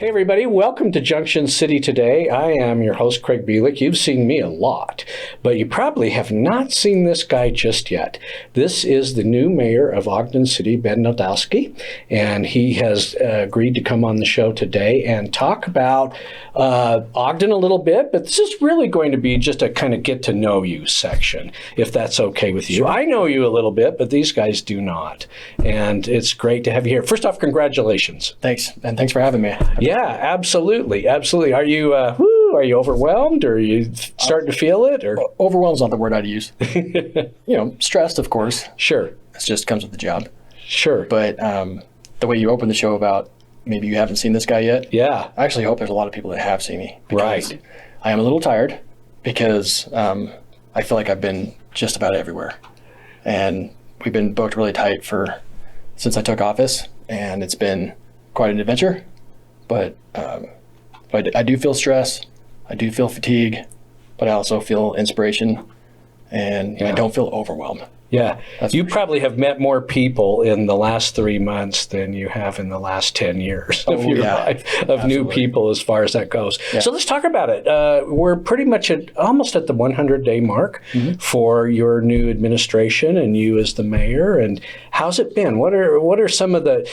Hey everybody, welcome to Junction City today. I am your host, Craig Bielik. You've seen me a lot, but you probably have not seen this guy just yet. This is the new mayor of Ogden City, Ben Nadolski, and he has agreed to come on the show today and talk about Ogden a little bit, but this is really going to be just a kind of get to know you section, if that's okay with you. Sure. I know you a little bit, but these guys do not, and it's great to have you here. First off, congratulations. Thanks, and thanks for having me. Yeah, absolutely, absolutely. Are you overwhelmed, or are you starting to feel it? Or overwhelmed is not the word I'd use. Stressed, of course. Sure, it just comes with the job. Sure. But the way you opened the show about maybe you haven't seen this guy yet. Yeah. I actually hope there's a lot of people that have seen me. Right. I am a little tired because I feel like I've been just about everywhere, and we've been booked really tight since I took office, and it's been quite an adventure. But I do feel stress, I do feel fatigue, but I also feel inspiration, and I don't feel overwhelmed. Yeah, you probably have met more people in the last 3 months than you have in the last 10 years of your life, of Absolutely. New people as far as that goes. Yeah. So let's talk about it. We're pretty much almost at the 100-day mark for your new administration and you as the mayor. And how's it been? What are some of the,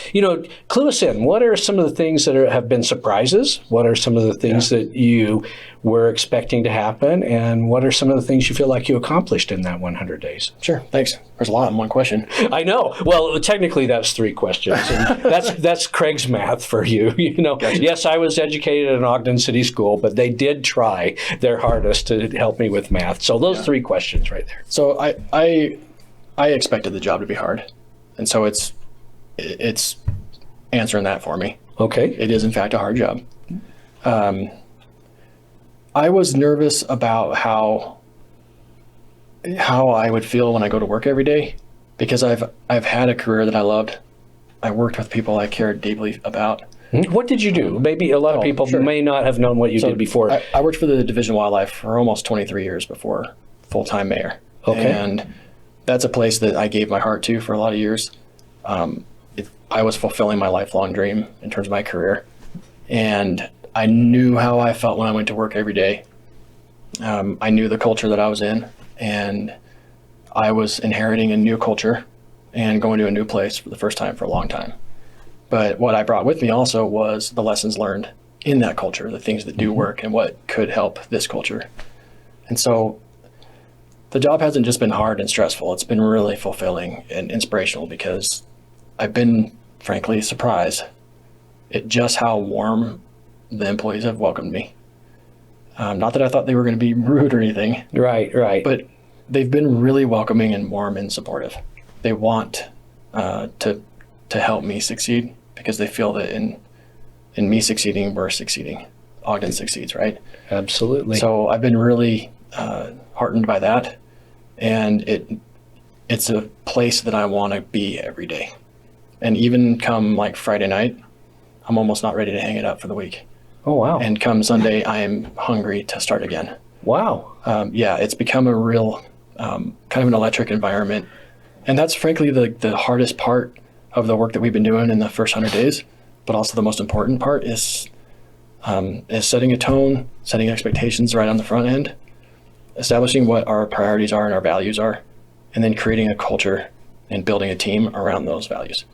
clue us in. What are some of the things that have been surprises? What are some of the things that you were expecting to happen? And what are some of the things you feel like you accomplished in that 100 days? Sure, thanks. There's a lot in one question. I know. Well, technically that's 3 questions. And that's Craig's math for you. Gotcha. Yes, I was educated in Ogden City School, but they did try their hardest to help me with math. So those 3 questions right there. So I expected the job to be hard, and so it's answering that for me. Okay. It is in fact a hard job. I was nervous about how I would feel when I go to work every day, because I've had a career that I loved. I worked with people I cared deeply about. What did you do? Maybe a lot of people may not have known what you did before. I worked for the Division of Wildlife for almost 23 years before full-time mayor. Okay. And that's a place that I gave my heart to for a lot of years. I was fulfilling my lifelong dream in terms of my career. And I knew how I felt when I went to work every day. I knew the culture that I was in, and I was inheriting a new culture and going to a new place for the first time for a long time. But what I brought with me also was the lessons learned in that culture, the things that do work and what could help this culture. And so the job hasn't just been hard and stressful. It's been really fulfilling and inspirational, because I've been, frankly, surprised at just how warm the employees have welcomed me. Not that I thought they were going to be rude or anything. Right. But they've been really welcoming and warm and supportive. They want to help me succeed, because they feel that in me succeeding, we're succeeding. Ogden succeeds, right? Absolutely. So I've been really heartened by that, and it's a place that I want to be every day. And even come like Friday night, I'm almost not ready to hang it up for the week. Oh, wow. And come Sunday, I am hungry to start again. Wow. It's become a real kind of an electric environment. And that's frankly the hardest part of the work that we've been doing in the first 100 days. But also the most important part is setting a tone, setting expectations right on the front end, establishing what our priorities are and our values are, and then creating a culture and building a team around those values.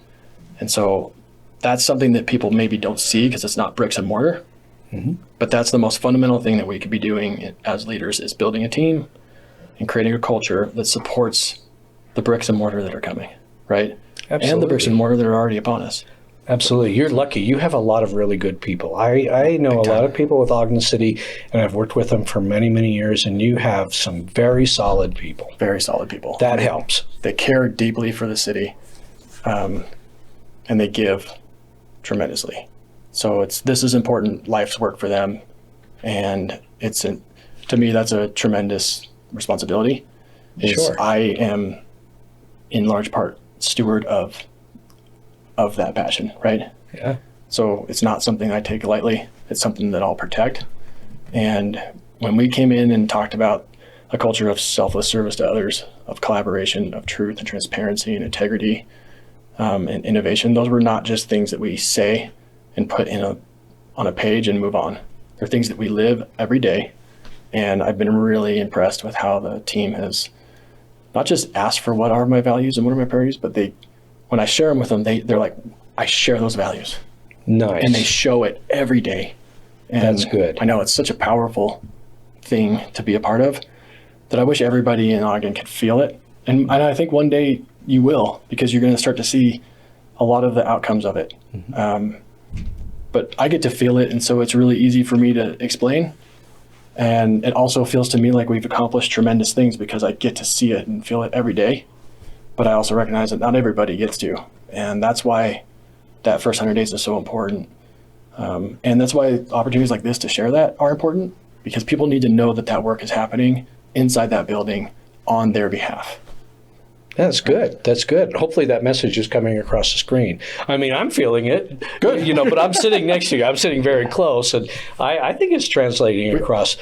And so that's something that people maybe don't see because it's not bricks and mortar. But that's the most fundamental thing that we could be doing as leaders, is building a team and creating a culture that supports the bricks and mortar that are coming, right? Absolutely. And the bricks and mortar that are already upon us. Absolutely. You're lucky. You have a lot of really good people. I know a lot of people with Ogden City, and I've worked with them for many, many years, and you have some very solid people. Very solid people. That helps. They care deeply for the city, and they give tremendously. So this is important life's work for them, and to me, that's a tremendous responsibility. Sure. I am, in large part, steward of that passion, right? Yeah. So it's not something I take lightly. It's something that I'll protect. And when we came in and talked about a culture of selfless service to others, of collaboration, of truth and transparency and integrity, and innovation, those were not just things that we say and put in on a page and move on. They're things that we live every day. And I've been really impressed with how the team has not just asked for what are my values and what are my priorities, but when I share them with them, they're like, I share those values. Nice. And they show it every day. And that's good. I know it's such a powerful thing to be a part of that I wish everybody in Ogden could feel it. And I think one day you will, because you're going to start to see a lot of the outcomes of it. Mm-hmm. But I get to feel it, and so it's really easy for me to explain. And it also feels to me like we've accomplished tremendous things because I get to see it and feel it every day. But I also recognize that not everybody gets to. And that's why that first 100 days is so important. And that's why opportunities like this to share that are important, because people need to know that that work is happening inside that building on their behalf. That's good. That's good. Hopefully that message is coming across the screen. I mean, I'm feeling it. Good. But I'm sitting next to you. I'm sitting very close, and I think it's translating across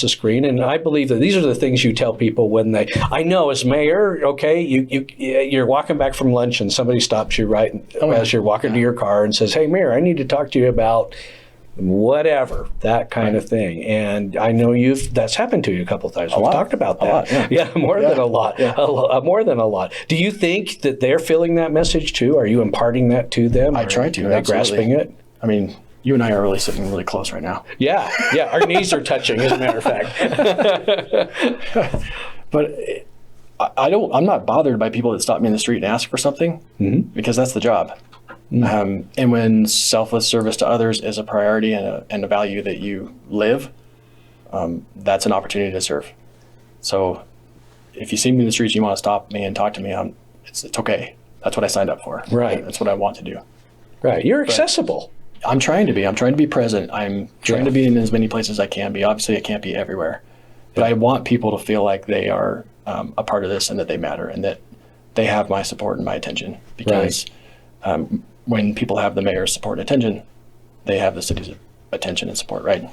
the screen. And I believe that these are the things you tell people when I know as mayor, okay, you're walking back from lunch and somebody stops you right as you're walking to your car and says, "Hey, Mayor, I need to talk to you about whatever," that kind of thing. And I know that's happened to you a couple of times. We've talked about that. Yeah, more than a lot. Yeah. More than a lot. Do you think that they're feeling that message too? Are you imparting that to them? I try to. Are they grasping it? I mean, you and I are really sitting really close right now. Yeah. Our knees are touching, as a matter of fact. But I'm not bothered by people that stop me in the street and ask for something, because that's the job. And when selfless service to others is a priority and a value that you live, that's an opportunity to serve. So if you see me in the streets, you want to stop me and talk to me, it's okay. That's what I signed up for. Right. That's what I want to do. Right. You're accessible. I'm trying to be. I'm trying to be present. I'm trying to be in as many places as I can be. Obviously, I can't be everywhere. But I want people to feel like they are a part of this and that they matter and that they have my support and my attention. Because when people have the mayor's support and attention, they have the city's attention and support, right?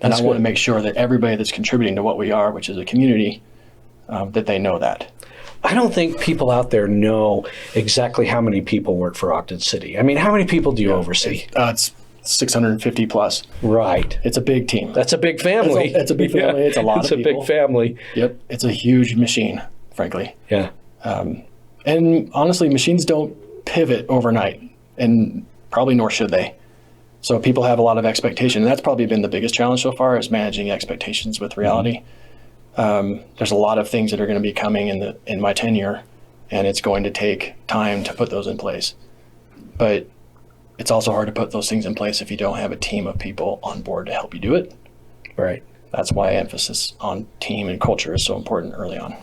And I want to make sure that everybody that's contributing to what we are, which is a community, that they know that. I don't think people out there know exactly how many people work for Ogden City. I mean, how many people do you oversee? It's 650 plus. Right. It's a big team. That's a big family. It's a big family. It's a lot of people. It's a big family. Yep. It's a huge machine, frankly. Yeah. And honestly, machines don't pivot overnight, and probably nor should they. So people have a lot of expectation. And that's probably been the biggest challenge so far, is managing expectations with reality. There's a lot of things that are going to be coming in my tenure, and it's going to take time to put those in place. But it's also hard to put those things in place if you don't have a team of people on board to help you do it. Right. That's why emphasis on team and culture is so important early on.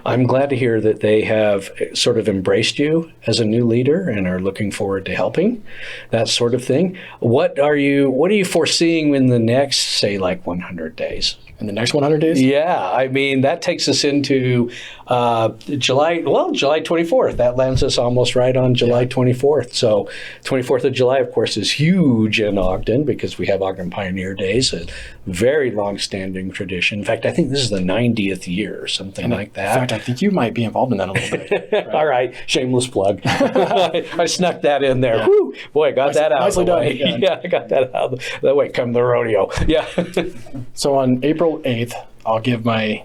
I'm glad to hear that they have sort of embraced you as a new leader and are looking forward to helping, that sort of thing. What are you foreseeing in the next, say, like 100 days? In the next 100 days? Yeah, I mean, that takes us into July 24th. That lands us almost right on July 24th. So 24th of July, of course, is huge in Ogden because we have Ogden Pioneer Days, a very long-standing tradition. In fact, I think this is the 90th year or something like that. In fact, I think you might be involved in that a little bit. Right? All right, shameless plug. I snuck that in there. Yeah. Woo, boy, I got that out of the way. Done. Yeah, I got that out of the way. Come the rodeo. Yeah. So on April 8th, I'll give my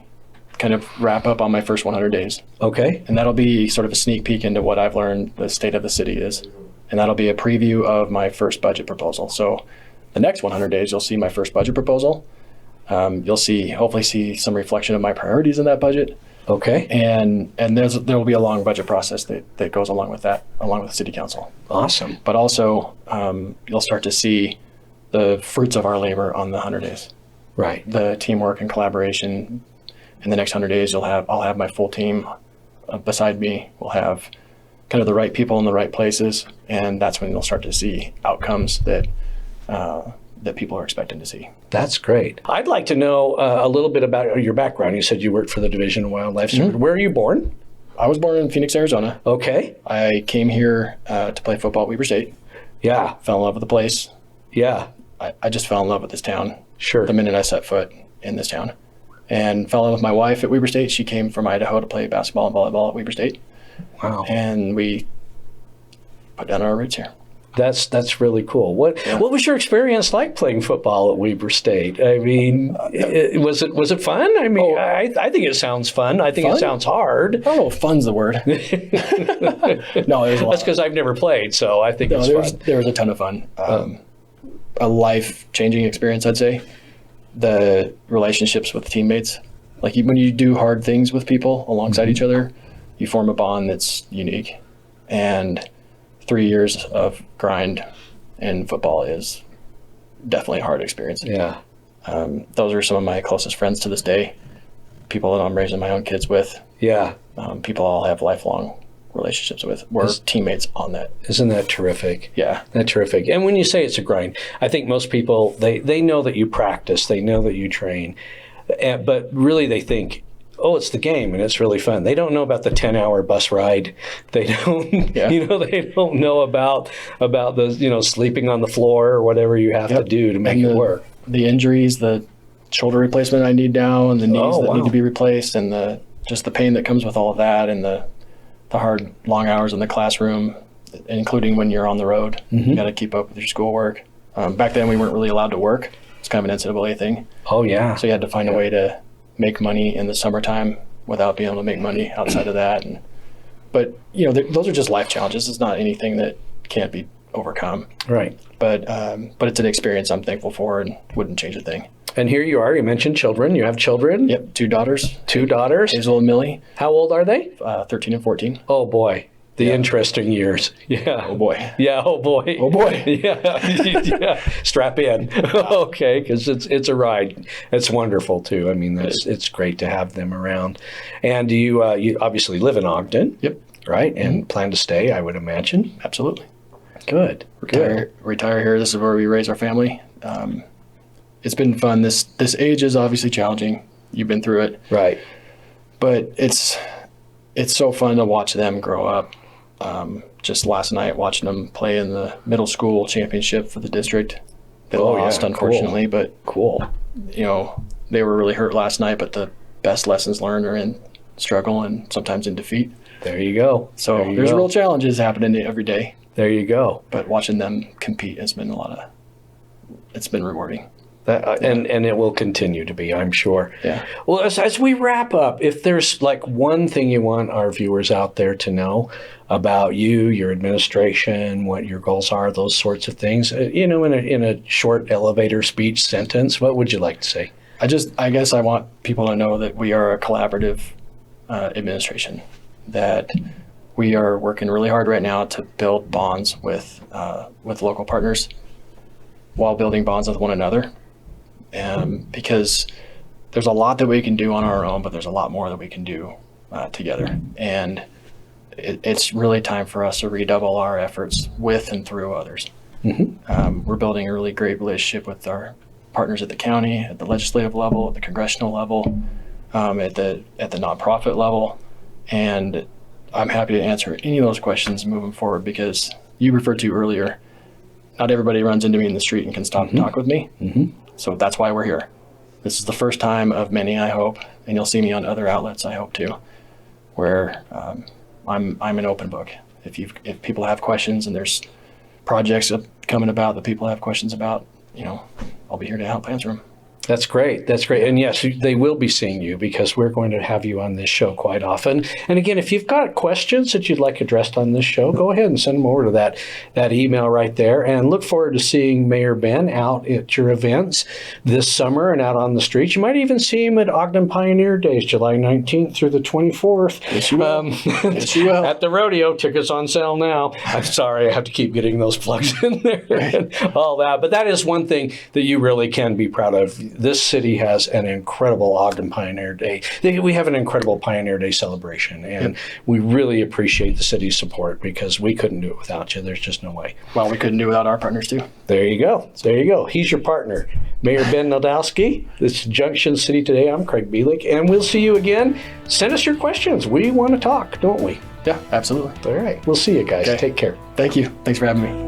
kind of wrap up on my first 100 days. Okay. And that'll be sort of a sneak peek into what I've learned the state of the city is. And that'll be a preview of my first budget proposal. So the next 100 days, you'll see my first budget proposal. You'll hopefully see some reflection of my priorities in that budget. Okay. And there will be a long budget process that goes along with that, along with the city council. Awesome. But also, you'll start to see the fruits of our labor on the 100 days. Right. The teamwork and collaboration. In the next 100 days, I'll have my full team beside me. We'll have kind of the right people in the right places, and that's when you'll start to see outcomes that people are expecting to see. That's great. I'd like to know a little bit about your background. You said you worked for the Division of Wildlife Service. Where are you born? I was born in Phoenix, Arizona. Okay. I came here to play football at Weber State. Yeah. Fell in love with the place. Yeah. I just fell in love with this town. Sure. The minute I set foot in this town. And fell in love with my wife at Weber State. She came from Idaho to play basketball and volleyball at Weber State. Wow. And we put down our roots here. That's really cool. What was your experience like playing football at Weber State? I mean, was it fun? I mean, I think it sounds fun. I think it sounds hard. I don't know if fun's the word. No, it was a lot. That's because I've never played, so I think it's fun. There was a ton of fun. A life-changing experience, I'd say. The relationships with teammates. Like when you do hard things with people alongside each other, you form a bond that's unique. And 3 years of grind in football is definitely a hard experience. Yeah. Those are some of my closest friends to this day, people that I'm raising my own kids with. Yeah. People I'll have lifelong relationships with. We're teammates on that. Isn't that terrific? Yeah. That's terrific. And when you say it's a grind, I think most people, they know that you practice, they know that you train, but really they think, oh, it's the game and it's really fun. They don't know about the 10-hour bus ride. They don't, they don't know about the, sleeping on the floor or whatever you have to do to make it work. The injuries, the shoulder replacement I need now, and the knees that need to be replaced, and just the pain that comes with all of that, and the hard, long hours in the classroom, including when you're on the road. You got to keep up with your schoolwork. Back then, we weren't really allowed to work. It's kind of an NCAA thing. Oh, yeah. So you had to find a way to make money in the summertime without being able to make money outside of that. But those are just life challenges. It's not anything that can't be overcome. Right. But it's an experience I'm thankful for and wouldn't change a thing. And here you are. You mentioned children. You have children? Yep, 2 daughters. 2 daughters? Hazel and Millie. How old are they? 13 and 14. Oh, boy. The interesting years. Yeah. Oh, boy. Yeah, oh, boy. Oh, boy. Yeah. Strap in. Okay, because it's a ride. It's wonderful, too. I mean, it's great to have them around. And you obviously live in Ogden. Yep. Right? And plan to stay, I would imagine. Absolutely. Good. Retire here. This is where we raise our family. It's been fun. This age is obviously challenging. You've been through it. Right. But it's so fun to watch them grow up. Just last night, watching them play in the middle school championship for the district. They lost, unfortunately, but cool. They were really hurt last night, but the best lessons learned are in struggle and sometimes in defeat. There you go. So there's real challenges happening every day. There you go. But watching them compete has been it's been rewarding. And it will continue to be, I'm sure. Yeah. Well, as we wrap up, if there's like one thing you want our viewers out there to know about you, your administration, what your goals are, those sorts of things, in a short elevator speech sentence, what would you like to say? I guess I want people to know that we are a collaborative administration, that we are working really hard right now to build bonds with local partners while building bonds with one another. Because there's a lot that we can do on our own, but there's a lot more that we can do together. And it's really time for us to redouble our efforts with and through others. Mm-hmm. We're building a really great relationship with our partners at the county, at the legislative level, at the congressional level, at the nonprofit level. And I'm happy to answer any of those questions moving forward, because you referred to earlier, not everybody runs into me in the street and can stop and talk with me. Mm-hmm. So that's why we're here. This is the first time of many, I hope, and you'll see me on other outlets, I hope too, where I'm an open book. If people have questions and there's projects coming about that people have questions about, I'll be here to help answer them. That's great. That's great. And yes, they will be seeing you, because we're going to have you on this show quite often. And again, if you've got questions that you'd like addressed on this show, go ahead and send them over to that email right there. And look forward to seeing Mayor Ben out at your events this summer and out on the streets. You might even see him at Ogden Pioneer Days, July 19th through the 24th. Yes, you will. Yes, you will. At the rodeo. Tickets on sale now. I'm sorry, I have to keep getting those plugs in there and all that. But that is one thing that you really can be proud of. This city has an incredible Ogden Pioneer Day. We have an incredible Pioneer Day celebration, and we really appreciate the city's support, because we couldn't do it without you. There's just no way. Well, we couldn't do it without our partners too. There you go. There you go. He's your partner, Mayor Ben Nadolski. This is Junction City Today. I'm Craig Bielik, and we'll see you again. Send us your questions. We want to talk, don't we? Yeah, absolutely. All right. We'll see you guys. Okay. Take care. Thank you. Thanks for having me.